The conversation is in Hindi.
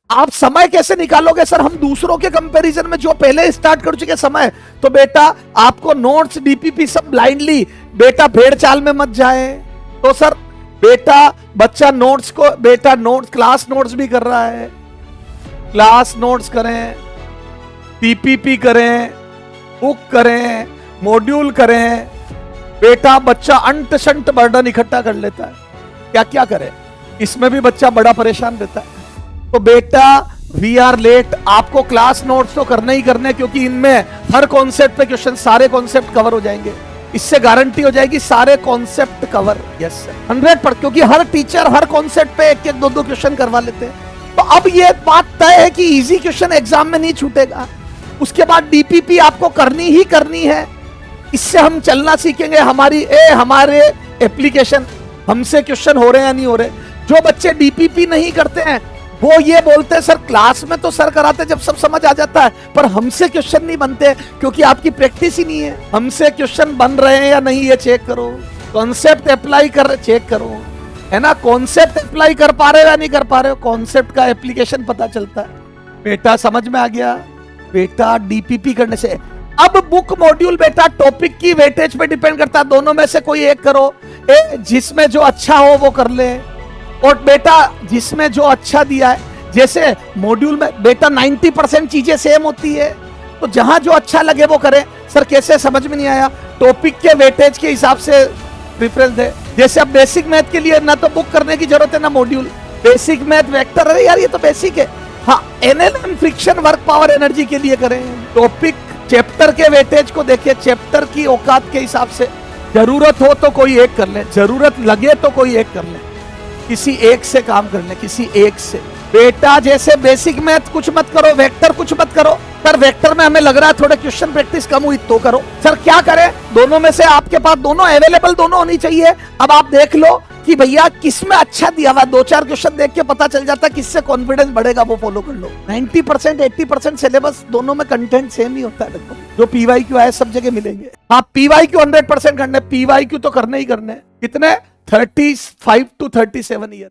आप समय कैसे निकालोगे सर? हम दूसरों के कंपैरिजन में जो पहले स्टार्ट कर चुके समय, तो बेटा आपको नोट्स डीपीपी सब ब्लाइंडली, बेटा भेड़ चाल में मत जाए। तो सर बेटा बच्चा नोट्स को, बेटा नोट्स क्लास नोट्स भी कर रहा है, क्लास नोट्स करें, पीपीपी करें, बुक करें, मॉड्यूल करें। बेटा बच्चा अंट शंट बर्डन इकट्ठा कर लेता है, क्या क्या करे, इसमें भी बच्चा बड़ा परेशान रहता है। तो बेटा वी आर लेट, आपको क्लास नोट्स तो करने ही करने, क्योंकि इनमें हर कॉन्सेप्ट पे क्वेश्चन, सारे कॉन्सेप्ट कवर हो जाएंगे, इससे गारंटी हो जाएगी सारे कॉन्सेप्ट कवर। यस 100%, क्योंकि हर टीचर हर कॉन्सेप्ट पे एक एक दो दो क्वेश्चन करवा लेते हैं। तो अब ये बात तय है कि इजी क्वेश्चन एग्जाम में नहीं छूटेगा। उसके बाद डीपीपी आपको करनी ही करनी है। इससे हम चलना सीखेंगे, हमारे एप्लीकेशन, हमसे क्वेश्चन हो रहे हैं या नहीं हो रहे। जो बच्चे डीपीपी नहीं करते हैं वो ये बोलते हैं सर क्लास में तो सर कराते जब सब समझ आ जाता है, पर हमसे क्वेश्चन नहीं बनते क्योंकि आपकी प्रैक्टिस ही नहीं है। हमसे क्वेश्चन बन रहे हैं या नहीं ये चेक करो, कॉन्सेप्ट अप्लाई कर चेक करो, है ना, कॉन्सेप्ट अप्लाई कर पा रहे हो या नहीं कर पा रहे हो, कॉन्सेप्ट का एप्लीकेशन पता चलता है। बेटा समझ में आ गया? बेटा डीपीपी करने से। अब बुक मॉड्यूल बेटा टॉपिक की वेटेज पे डिपेंड करता है, दोनों में से कोई एक करो, जिसमें जो अच्छा हो वो कर ले। और बेटा जिसमें जो अच्छा दिया है, जैसे मॉड्यूल में बेटा 90% चीजें सेम होती है, तो जहां जो अच्छा लगे वो करें। सर कैसे, समझ में नहीं आया? टॉपिक के वेटेज के हिसाब से प्रेफरेंस दे। जैसे अब बेसिक मैथ के लिए ना तो बुक करने की जरूरत है ना मॉड्यूल, बेसिक मैथ वेक्टर, अरे यार ये तो बेसिक है। हाँ NLM friction work power energy के लिए करें। टॉपिक चैप्टर के वेटेज को देखिए, चैप्टर की औकात के हिसाब से, जरूरत हो तो कोई एक कर ले, जरूरत लगे तो कोई एक कर ले, किसी एक से काम कर ले, किसी एक से। बेटा जैसे बेसिक मैथ कुछ मत करो, वेक्टर कुछ मत करो। सर वेक्टर में हमें लग रहा है थोड़ा क्वेश्चन प्रैक्टिस कम हुई तो करो। सर क्या करें? दोनों में से आपके पास दोनों अवेलेबल, दोनों होनी चाहिए। अब आप देख लो कि भैया किसमें अच्छा दिया हुआ, 2-4 क्वेश्चन देख के पता चल जाता है किससे कॉन्फिडेंस बढ़ेगा, वो फॉलो कर लो। 90% 80% सिलेबस दोनों में कंटेंट सेम ही होता है लगभग। जो पीवाईक्यू आए सब जगह मिलेंगे। हाँ पीवाईक्यू 100% करने, पीवाईक्यू तो करने ही करने। कितने? 35 to 37 ईयर।